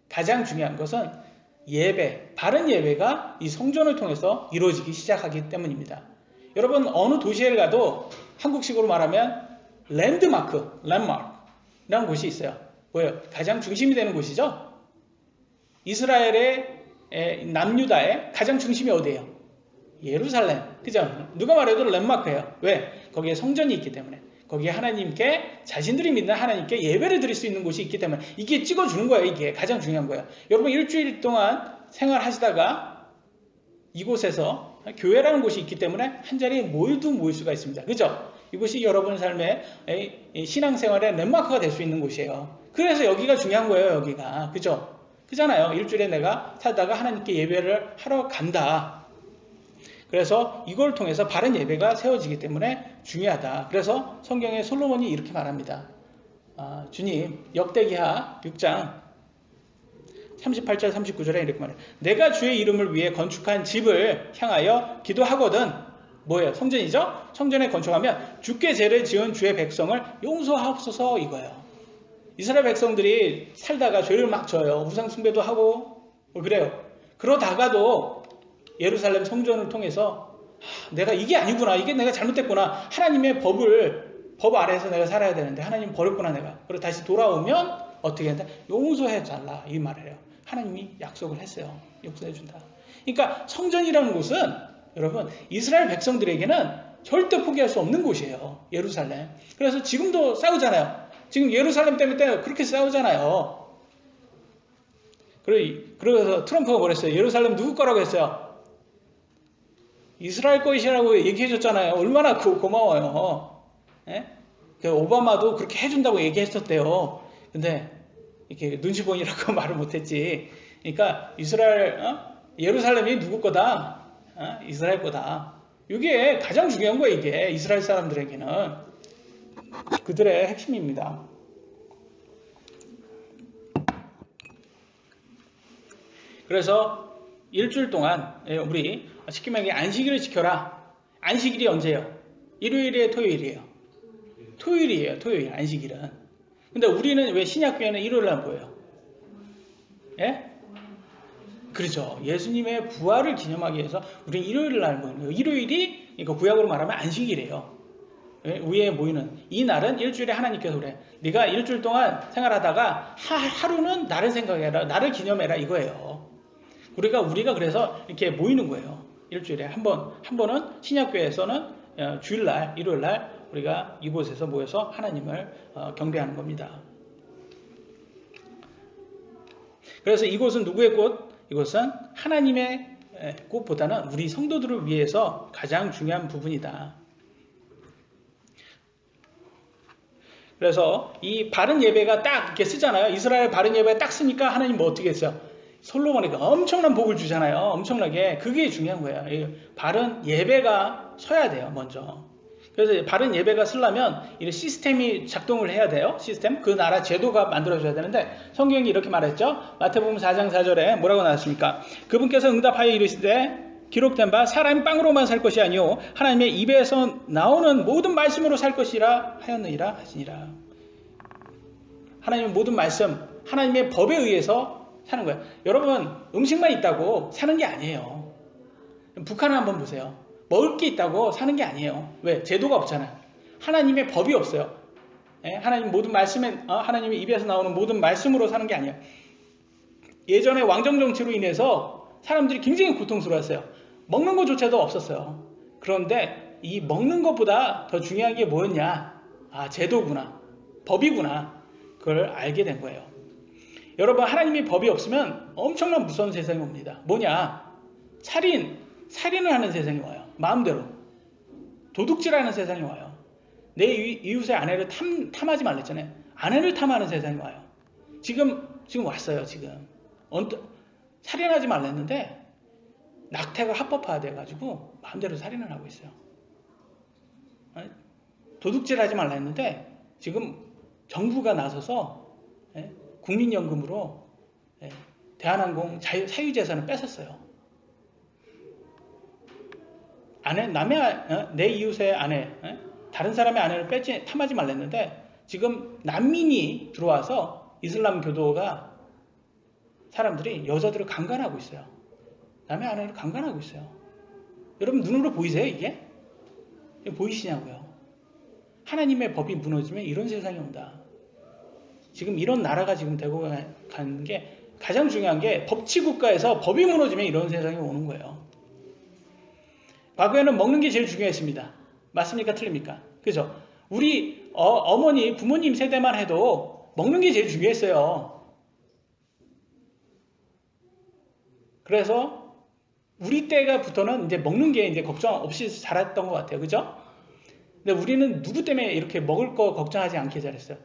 가장 중요한 것은 예배, 바른 예배가 이 성전을 통해서 이루어지기 시작하기 때문입니다. 여러분 어느 도시에 가도 한국식으로 말하면 랜드마크, 랜드마크라는 곳이 있어요. 뭐예요? 가장 중심이 되는 곳이죠. 이스라엘의 남유다의 가장 중심이 어디예요? 예루살렘. 그죠? 누가 말해도 랜드마크예요. 왜? 거기에 성전이 있기 때문에. 거기에 하나님께 자신들이 믿는 하나님께 예배를 드릴 수 있는 곳이 있기 때문에 이게 찍어주는 거예요. 이게 가장 중요한 거예요. 여러분 일주일 동안 생활하시다가 이곳에서 교회라는 곳이 있기 때문에 한자리에 모일 수가 있습니다. 그죠? 이곳이 여러분 삶의 신앙생활의 랜드마크가 될 수 있는 곳이에요. 그래서 여기가 중요한 거예요. 여기가. 그죠? 그잖아요. 일주일에 내가 살다가 하나님께 예배를 하러 간다. 그래서 이걸 통해서 바른 예배가 세워지기 때문에 중요하다. 그래서 성경에 솔로몬이 이렇게 말합니다. 주님, 역대기하 6장 38절 39절에 이렇게 말해요. 내가 주의 이름을 위해 건축한 집을 향하여 기도하거든. 뭐예요? 성전이죠? 성전에 건축하면 주께 죄를 지은 주의 백성을 용서하옵소서 이거예요. 이스라엘 백성들이 살다가 죄를 막 져요. 우상 숭배도 하고 그래요. 그러다가도 예루살렘 성전을 통해서 내가 이게 아니구나. 이게 내가 잘못됐구나. 하나님의 법 아래에서 내가 살아야 되는데 하나님 버렸구나 내가. 그리고 다시 돌아오면 어떻게 한다? 용서해 달라. 이 말이에요. 하나님이 약속을 했어요. 용서해 준다. 그러니까 성전이라는 곳은 여러분 이스라엘 백성들에게는 절대 포기할 수 없는 곳이에요. 예루살렘. 그래서 지금도 싸우잖아요. 지금 예루살렘 때문에 그렇게 싸우잖아요. 그래서 트럼프가 뭐랬어요? 예루살렘 누구 거라고 했어요? 이스라엘 것이라고 얘기해 줬잖아요. 얼마나 고마워요. 예? 오바마도 그렇게 해준다고 얘기했었대요. 근데 이렇게 눈치 보이라고 말을 못했지. 그러니까 예루살렘이 누구 거다? 이스라엘 거다. 이게 가장 중요한 거예요. 이게 이스라엘 사람들에게는. 그들의 핵심입니다. 그래서 일주일 동안 우리 쉽게 말해 안식일을 지켜라. 안식일이 언제예요? 일요일이에요? 토요일이에요? 토요일이에요. 토요일 안식일은. 근데 우리는 왜 신약교회는 일요일날 뭐예요? 예? 그렇죠. 예수님의 부활을 기념하기 위해서 우리는 일요일날 모이는 거예요. 일요일이 이거 구약으로 말하면 안식일이에요. 위에 모이는 이 날은 일주일에 하나님께서 그래. 네가 일주일 동안 생활하다가 하루는 나를 생각해라. 나를 기념해라 이거예요. 우리가 그래서 이렇게 모이는 거예요. 일주일에 한 번은 신약교회에서는 주일날, 일요일날 우리가 이곳에서 모여서 하나님을 경배하는 겁니다. 그래서 이곳은 누구의 꽃? 이곳은 하나님의 꽃보다는 우리 성도들을 위해서 가장 중요한 부분이다. 그래서 이 바른 예배가 딱 이렇게 쓰잖아요. 이스라엘 바른 예배가 딱 쓰니까 하나님 뭐 어떻게 했어요? 솔로몬에게 엄청난 복을 주잖아요. 엄청나게. 그게 중요한 거예요. 바른 예배가 서야 돼요. 먼저. 그래서 바른 예배가 쓰려면 이 시스템이 작동을 해야 돼요. 시스템. 그 나라 제도가 만들어져야 되는데 성경이 이렇게 말했죠. 마태복음 4장 4절에 뭐라고 나왔습니까? 그분께서 응답하여 이르시되 기록된 바 사람이 빵으로만 살 것이 아니요 하나님의 입에서 나오는 모든 말씀으로 살 것이라 하였느니라 하시니라. 하나님의 모든 말씀, 하나님의 법에 의해서 사는 거예요. 여러분 음식만 있다고 사는 게 아니에요. 북한을 한번 보세요. 먹을 게 있다고 사는 게 아니에요. 왜? 제도가 없잖아요. 하나님의 법이 없어요. 하나님 모든 말씀에 하나님의 입에서 나오는 모든 말씀으로 사는 게 아니에요. 예전에 왕정 정치로 인해서 사람들이 굉장히 고통스러웠어요. 먹는 것조차도 없었어요. 그런데 이 먹는 것보다 더 중요한 게 뭐였냐? 제도구나, 법이구나. 그걸 알게 된 거예요. 여러분, 하나님의 법이 없으면 엄청난 무서운 세상이 옵니다. 뭐냐? 살인을 하는 세상이 와요. 마음대로. 도둑질하는 세상이 와요. 내 이웃의 아내를 탐하지 말랬잖아요. 아내를 탐하는 세상이 와요. 지금 왔어요. 지금 살인하지 말랬는데 낙태가 합법화 돼가지고 마음대로 살인을 하고 있어요. 도둑질하지 말라 했는데 지금 정부가 나서서 국민연금으로 대한항공 사유재산을 뺏었어요. 내 이웃의 아내, 다른 사람의 아내를 탐하지 말랬는데 지금 난민이 들어와서 이슬람 교도가 사람들이 여자들을 강간하고 있어요. 남의 아내를 강간하고 있어요. 여러분 눈으로 보이세요 이게? 보이시냐고요? 하나님의 법이 무너지면 이런 세상이 온다. 지금 이런 나라가 지금 되고 가는 게 가장 중요한 게 법치국가에서 법이 무너지면 이런 세상이 오는 거예요. 과거에는 먹는 게 제일 중요했습니다. 맞습니까? 틀립니까? 그죠? 우리 어머니, 부모님 세대만 해도 먹는 게 제일 중요했어요. 그래서 우리 때가부터는 이제 먹는 게 이제 걱정 없이 자랐던 것 같아요. 그죠? 근데 우리는 누구 때문에 이렇게 먹을 거 걱정하지 않게 잘했어요?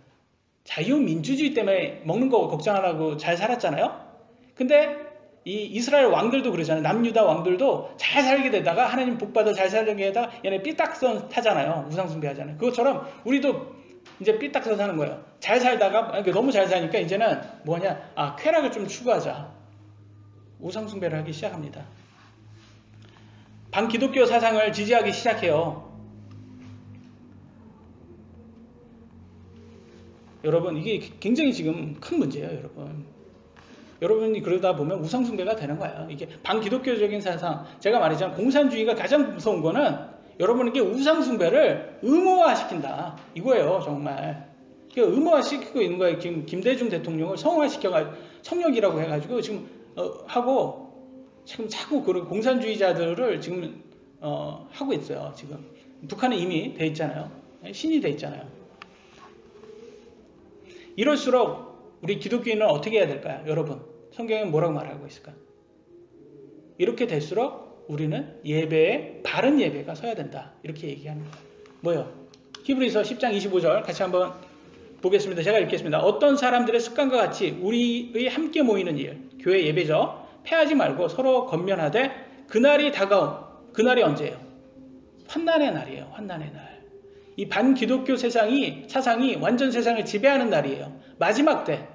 자유민주주의 때문에 먹는 거 걱정 안 하고 잘 살았잖아요? 근데 이 이스라엘 왕들도 그러잖아요. 남유다 왕들도 잘 살게 되다가 하나님 복받아 잘 살게 되다가 얘네 삐딱선 타잖아요. 우상숭배 하잖아요. 그것처럼 우리도 이제 삐딱선 사는 거예요. 잘 살다가 너무 잘 사니까 이제는 뭐냐? 쾌락을 좀 추구하자. 우상숭배를 하기 시작합니다. 반기독교 사상을 지지하기 시작해요. 여러분 이게 굉장히 지금 큰 문제예요. 여러분이 그러다 보면 우상숭배가 되는 거예요. 이게 반기독교적인 사상, 제가 말했잖아요. 공산주의가 가장 무서운 거는 여러분에게 우상숭배를 의무화시킨다 이거예요. 정말 의무화시키고 있는 거예요. 지금 김대중 대통령을 성역이라고 해가지고 지금 하고 지금 자꾸 그런 공산주의자들을 지금 하고 있어요. 지금 북한은 이미 돼 있잖아요. 신이 돼 있잖아요. 이럴수록 우리 기독교인은 어떻게 해야 될까요? 여러분, 성경은 뭐라고 말하고 있을까요? 이렇게 될수록 우리는 예배에 바른 예배가 서야 된다. 이렇게 얘기하는 거예요. 뭐요? 히브리서 10장 25절 같이 한번 보겠습니다. 제가 읽겠습니다. 어떤 사람들의 습관과 같이 우리의 함께 모이는 일, 교회 예배죠. 패하지 말고 서로 권면하되 그날이 다가옴. 그날이 언제예요? 환난의 날이에요. 환난의 날. 이 반기독교 사상이 완전 세상을 지배하는 날이에요. 마지막 때.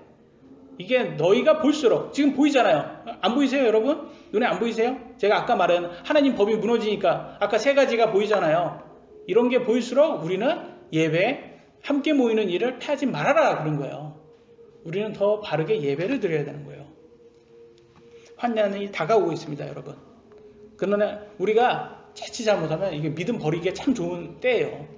이게 너희가 볼수록 지금 보이잖아요. 안 보이세요 여러분? 눈에 안 보이세요? 제가 아까 말한 하나님 법이 무너지니까 아까 세 가지가 보이잖아요. 이런 게 보일수록 우리는 예배 함께 모이는 일을 패하지 말아라 그런 거예요. 우리는 더 바르게 예배를 드려야 되는 거예요. 환난이 다가오고 있습니다 여러분. 그러나 우리가 자칫 잘못하면 이게 믿음 버리기에 참 좋은 때예요.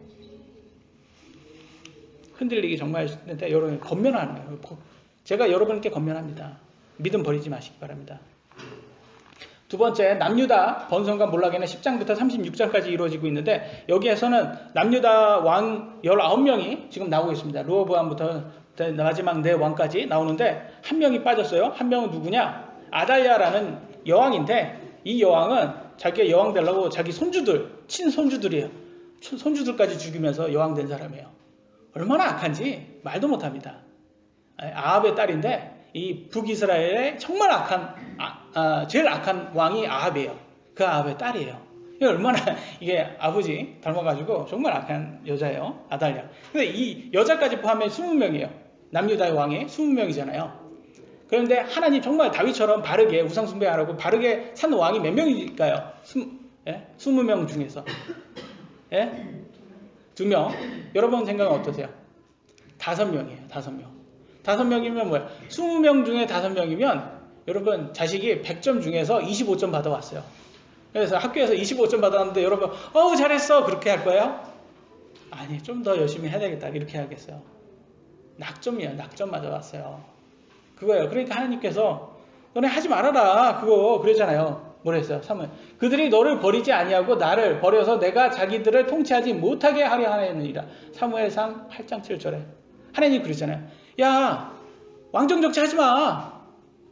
흔들리기 정말 싫은데 여러분 권면하는 거예요. 제가 여러분께 권면합니다. 믿음 버리지 마시기 바랍니다. 두 번째, 남유다 번성과 몰락에는 10장부터 36장까지 이루어지고 있는데 여기에서는 남유다 왕 19명이 지금 나오고 있습니다. 르호보암부터 마지막 네 왕까지 나오는데 한 명이 빠졌어요. 한 명은 누구냐? 아달랴라는 여왕인데 이 여왕은 자기가 여왕 되려고 자기 친손주들이에요. 손주들까지 죽이면서 여왕 된 사람이에요. 얼마나 악한지 말도 못합니다. 아합의 딸인데 이 북이스라엘의 정말 제일 악한 왕이 아합이에요. 그 아합의 딸이에요. 얼마나 이게 아버지 닮아가지고 정말 악한 여자예요. 아달랴. 근데 이 여자까지 포함해 20명이에요. 남유다의 왕이 20명이잖아요. 그런데 하나님 정말 다윗처럼 바르게 우상숭배 안 하고 바르게 산 왕이 몇 명일까요? 20명 중에서. 2명. 여러분 생각은 어떠세요? 5명이에요. 5명. 5명이면 뭐야? 20명 중에 5명이면 여러분 자식이 100점 중에서 25점 받아왔어요. 그래서 학교에서 25점 받았는데 여러분 잘했어 그렇게 할 거예요? 아니, 좀 더 열심히 해야 되겠다. 이렇게 하겠어요. 낙점이에요. 낙점 맞아왔어요. 그거예요. 그러니까 하나님께서 너네 하지 말아라. 그거 그랬잖아요. 뭐랬어요? 사무엘. 그들이 너를 버리지 아니하고 나를 버려서 내가 자기들을 통치하지 못하게 하려 하느니라. 사무엘상 8장 7절에. 하나님이 그러잖아요. 야, 왕정정치 하지 마.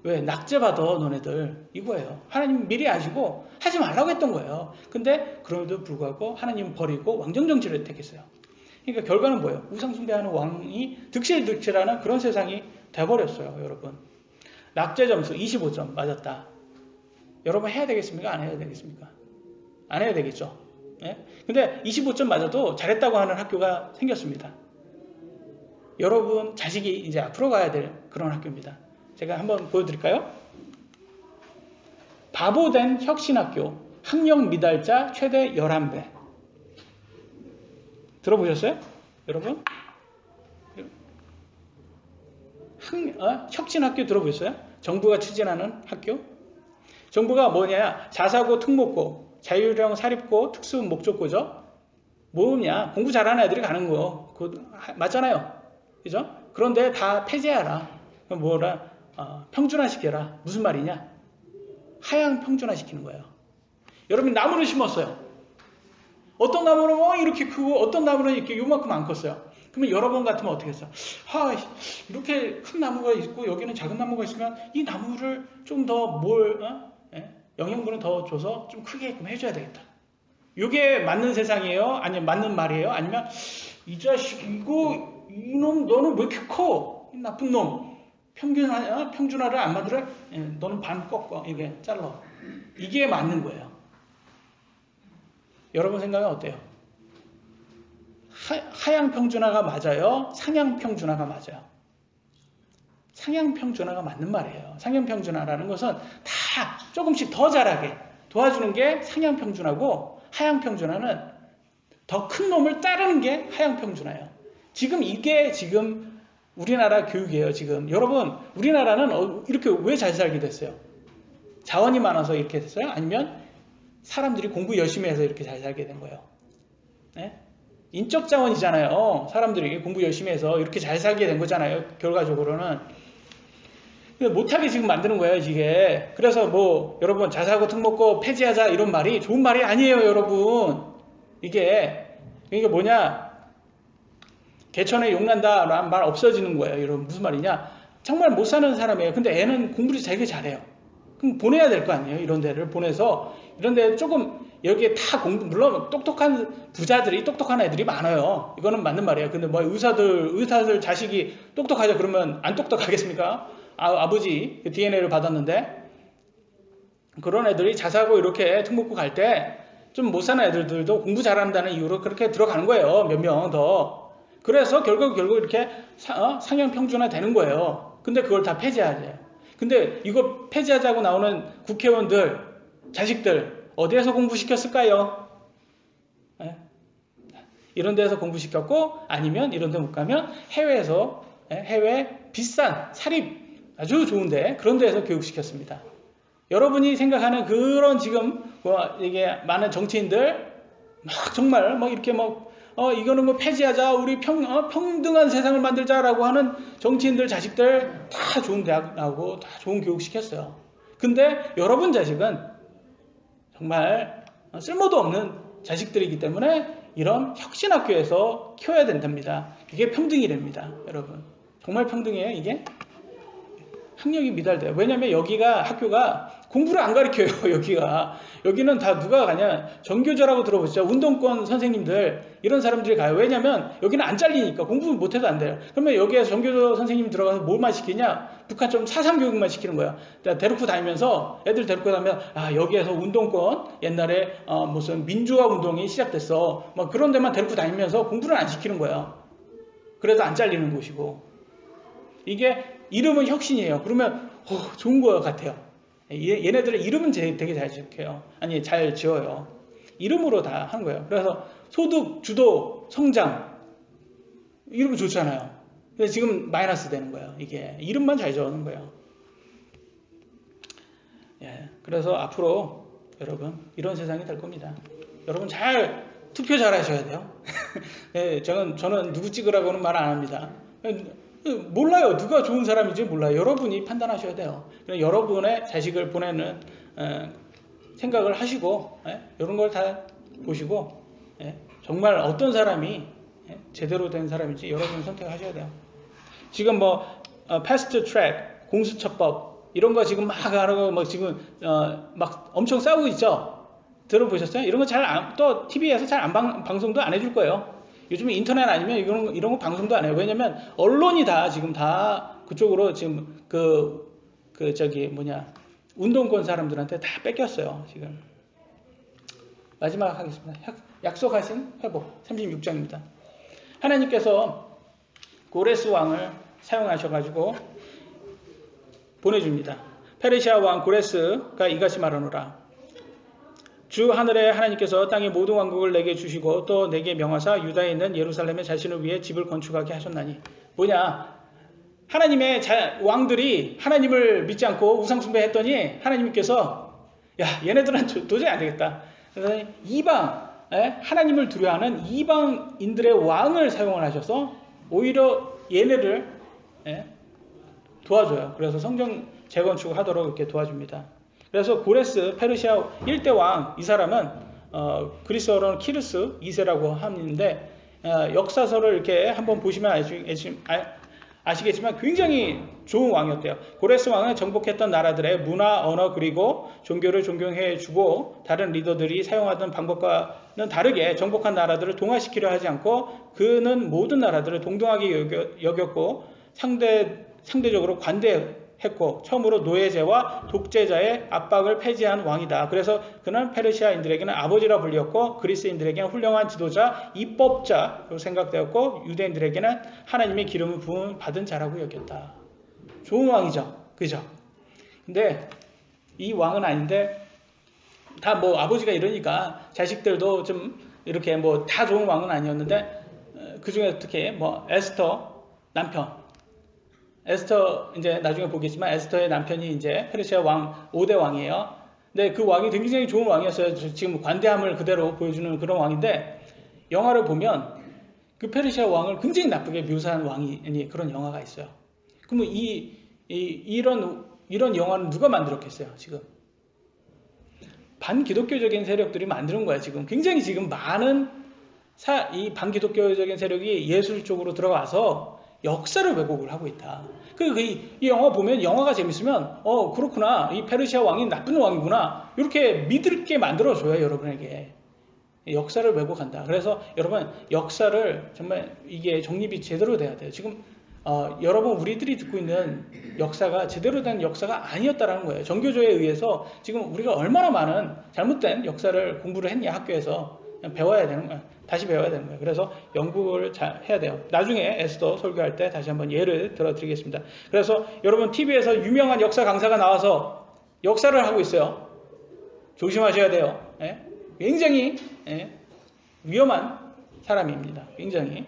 왜? 낙제받아 너네들. 이거예요. 하나님 미리 아시고 하지 말라고 했던 거예요. 근데 그럼에도 불구하고 하나님 버리고 왕정정치를 택했어요. 그러니까 결과는 뭐예요? 우상숭배하는 왕이 득실득실하는 그런 세상이 돼버렸어요. 여러분. 낙제 점수 25점 맞았다. 여러분 해야 되겠습니까? 안 해야 되겠습니까? 안 해야 되겠죠. 예? 근데 25점 맞아도 잘했다고 하는 학교가 생겼습니다. 여러분 자식이 이제 앞으로 가야 될 그런 학교입니다. 제가 한번 보여드릴까요? 바보된 혁신학교 학력 미달자 최대 11배. 들어보셨어요? 여러분? 혁신학교 들어보셨어요? 정부가 추진하는 학교? 정부가 뭐냐? 자사고, 특목고, 자율형 사립고, 특수 목적고죠? 뭐냐? 공부 잘하는 애들이 가는 거. 맞잖아요. 그죠? 그런데 다 폐지해라. 뭐라? 평준화시켜라. 무슨 말이냐? 하향 평준화시키는 거예요. 여러분 나무를 심었어요. 어떤 나무는 이렇게 크고 어떤 나무는 이렇게 요만큼 안 컸어요. 그러면 여러분 같으면 어떻게 했어요? 이렇게 큰 나무가 있고 여기는 작은 나무가 있으면 이 나무를 좀 더 영양분을 더 줘서 좀 크게끔 해줘야 되겠다. 이게 맞는 세상이에요? 아니면 맞는 말이에요? 아니면 이 자식 이놈 너는 왜 이렇게 커? 이 나쁜 놈. 평준화를 안 만들어? 너는 반 꺾어. 이게 잘라. 이게 맞는 거예요. 여러분 생각은 어때요? 하향 평준화가 맞아요? 상향 평준화가 맞아요? 상향 평준화가 맞는 말이에요. 상향 평준화라는 것은 다 조금씩 더 잘하게 도와주는 게 상향 평준화고, 하향 평준화는 더 큰 놈을 따르는 게 하향 평준화예요. 이게 우리나라 교육이에요. 지금 여러분 우리나라는 이렇게 왜 잘 살게 됐어요? 자원이 많아서 이렇게 됐어요? 아니면 사람들이 공부 열심히 해서 이렇게 잘 살게 된 거예요? 네? 인적 자원이잖아요. 사람들이 공부 열심히 해서 이렇게 잘 살게 된 거잖아요. 결과적으로는. 못하게 지금 만드는 거예요, 이게. 그래서 여러분, 자사고 특목고 폐지하자 이런 말이 좋은 말이 아니에요, 여러분. 이게 뭐냐? 개천에 용난다 라는 말 없어지는 거예요. 여러분, 무슨 말이냐? 정말 못 사는 사람이에요. 근데 애는 공부를 되게 잘해요. 그럼 보내야 될 거 아니에요? 이런 데를 보내서, 이런 데 조금, 여기에 다 물론 똑똑한 부자들이 똑똑한 애들이 많아요. 이거는 맞는 말이에요. 근데 의사들 자식이 똑똑하죠? 그러면 안 똑똑하겠습니까? 아버지 DNA를 받았는데, 그런 애들이 자사고 이렇게 특목고 갈 때 좀 못 사는 애들도 공부 잘한다는 이유로 그렇게 들어가는 거예요. 몇 명 더. 그래서 결국 이렇게 상향 평준화 되는 거예요. 근데 그걸 다 폐지하죠. 근데 이거 폐지하자고 나오는 국회의원들, 자식들 어디에서 공부시켰을까요? 이런 데서 공부시켰고, 아니면 이런 데 못 가면 해외 비싼 사립 아주 좋은데 그런 데에서 교육시켰습니다. 여러분이 생각하는 그런 지금 이게 많은 정치인들 정말 이렇게 이거는 폐지하자, 우리 평등한 세상을 만들자라고 하는 정치인들 자식들 다 좋은 대학 나오고 다 좋은 교육 시켰어요. 근데 여러분 자식은 정말 쓸모도 없는 자식들이기 때문에 이런 혁신학교에서 키워야 된답니다. 이게 평등이랍니다. 여러분 정말 평등이에요 이게? 학력이 미달돼요. 왜냐면 학교가 공부를 안 가르쳐요. 여기는 다 누가 가냐? 전교조라고 들어보시죠. 운동권 선생님들 이런 사람들이 가요. 왜냐면 여기는 안 잘리니까 공부 못해도 안 돼요. 그러면 여기에 전교조 선생님이 들어가서 뭘만 시키냐? 북한처럼 사상교육만 시키는 거야. 애들 데리고 다니면서 여기에서 운동권 옛날에 무슨 민주화 운동이 시작됐어. 그런 데만 데리고 다니면서 공부를 안 시키는 거야. 그래서 안 잘리는 곳이고. 이게 이름은 혁신이에요. 그러면 좋은 거 같아요. 얘네들의 이름은 되게 잘 지어요. 잘 지어요. 이름으로 다 하는 거예요. 그래서 소득, 주도, 성장 이름 좋잖아요. 근데 지금 마이너스 되는 거예요. 이게 이름만 잘 지어놓은 거예요. 그래서 앞으로 여러분 이런 세상이 될 겁니다. 여러분 잘 투표 잘 하셔야 돼요. 네, 저는 누구 찍으라고는 말 안 합니다. 몰라요. 누가 좋은 사람인지 몰라요. 여러분이 판단하셔야 돼요. 여러분의 자식을 보내는 생각을 하시고 이런 걸 다 보시고 정말 어떤 사람이 제대로 된 사람인지 여러분이 선택하셔야 돼요. 지금 뭐 패스트 트랙, 공수처법 이런 거 지금 막 하고 막 지금 막 엄청 싸우고 있죠. 들어보셨어요? 이런 거 또 TV에서 잘 방송도 안 해줄 거예요. 요즘에 인터넷 아니면 이런 거 방송도 안 해요. 왜냐면 언론이 다 지금 다 그쪽으로 지금 운동권 사람들한테 다 뺏겼어요. 지금. 마지막 하겠습니다. 약속하신 회복 36장입니다. 하나님께서 고레스 왕을 사용하셔가지고 보내줍니다. 페르시아 왕 고레스가 이같이 말하노라. 주 하늘의 하나님께서 땅의 모든 왕국을 내게 주시고 또 내게 명하사 유다에 있는 예루살렘에 자신을 위해 집을 건축하게 하셨나니. 뭐냐? 하나님의 왕들이 하나님을 믿지 않고 우상숭배했더니 하나님께서 야 얘네들은 도저히 안 되겠다. 그래서 이방 하나님을 두려워하는 이방인들의 왕을 사용을 하셔서 오히려 얘네를 도와줘요. 그래서 성전 재건축을 하도록 이렇게 도와줍니다. 그래서 고레스 페르시아 1대 왕 이 사람은 그리스어로는 키르스 2세라고 하는데 역사서를 이렇게 한번 보시면 아시겠지만 굉장히 좋은 왕이었대요. 고레스 왕은 정복했던 나라들의 문화, 언어 그리고 종교를 존경해주고 다른 리더들이 사용하던 방법과는 다르게 정복한 나라들을 동화시키려 하지 않고 그는 모든 나라들을 동등하게 여겼고 상대적으로 관대했고 처음으로 노예제와 독재자의 압박을 폐지한 왕이다. 그래서 그는 페르시아인들에게는 아버지라 불렸고 그리스인들에게는 훌륭한 지도자, 입법자로 생각되었고 유대인들에게는 하나님의 기름을 부음 받은 자라고 여겼다. 좋은 왕이죠. 그죠? 근데 이 왕은 아닌데 다 뭐 아버지가 이러니까 자식들도 좀 이렇게 뭐 다 좋은 왕은 아니었는데 그 중에 특히 뭐 에스터 남편 에스터 이제 나중에 보겠지만 에스터의 남편이 이제 페르시아 왕 5대 왕이에요. 근데 그 왕이 굉장히 좋은 왕이었어요. 지금 관대함을 그대로 보여주는 그런 왕인데 영화를 보면 그 페르시아 왕을 굉장히 나쁘게 묘사한 왕이 그런 영화가 있어요. 그러면 이런 영화는 누가 만들었겠어요? 지금 반기독교적인 세력들이 만드는 거야. 지금 굉장히 지금 많은 이 반기독교적인 세력이 예술 쪽으로 들어가서 역사를 왜곡을 하고 있다. 이 영화 보면 영화가 재밌으면 그렇구나. 이 페르시아 왕이 나쁜 왕이구나. 이렇게 믿을게 만들어줘요. 여러분에게. 역사를 왜곡한다. 그래서 여러분 역사를 정말 이게 정립이 제대로 돼야 돼요. 지금 여러분 우리들이 듣고 있는 역사가 제대로 된 역사가 아니었다라는 거예요. 정교조에 의해서 지금 우리가 얼마나 많은 잘못된 역사를 공부를 했냐 학교에서 배워야 되는 거예요. 다시 배워야 되는 거예요. 그래서 연구를 잘 해야 돼요. 나중에 에스더 설교할 때 다시 한번 예를 들어드리겠습니다. 그래서 여러분 TV에서 유명한 역사 강사가 나와서 역사를 하고 있어요. 조심하셔야 돼요. 굉장히 위험한 사람입니다. 굉장히.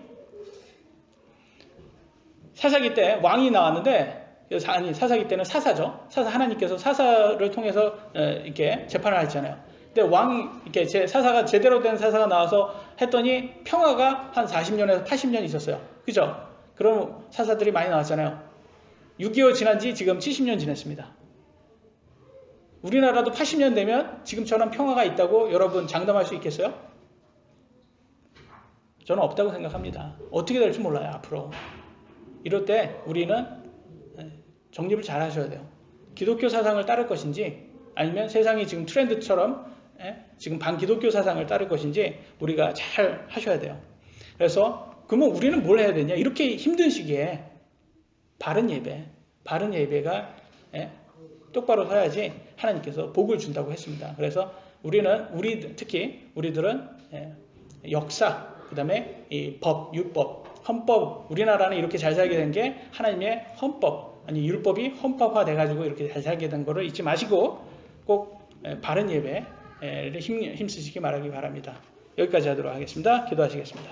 사사기 때 왕이 나왔는데 사사기 때는 사사죠. 하나님께서 사사를 통해서 이렇게 재판을 하잖아요. 근데 이렇게 사사가 제대로 된 사사가 나와서 했더니 평화가 한 40년에서 80년 있었어요. 그죠? 그런 사사들이 많이 나왔잖아요. 6.25 지난 지 지금 70년 지났습니다. 우리나라도 80년 되면 지금처럼 평화가 있다고 여러분 장담할 수 있겠어요? 저는 없다고 생각합니다. 어떻게 될지 몰라요, 앞으로. 이럴 때 우리는 정립을 잘 하셔야 돼요. 기독교 사상을 따를 것인지 아니면 세상이 지금 트렌드처럼 지금 반기독교 사상을 따를 것인지 우리가 잘 하셔야 돼요. 그래서 그러면 우리는 뭘 해야 되냐? 이렇게 힘든 시기에 바른 예배가 똑바로 서야지 하나님께서 복을 준다고 했습니다. 그래서 특히 우리들은 역사, 그 다음에 이 법, 율법, 헌법, 우리나라는 이렇게 잘 살게 된 게 하나님의 헌법, 아니 율법이 헌법화 돼가지고 이렇게 잘 살게 된 거를 잊지 마시고 꼭 바른 예배를 힘쓰시기 바라기 바랍니다. 여기까지 하도록 하겠습니다. 기도하시겠습니다.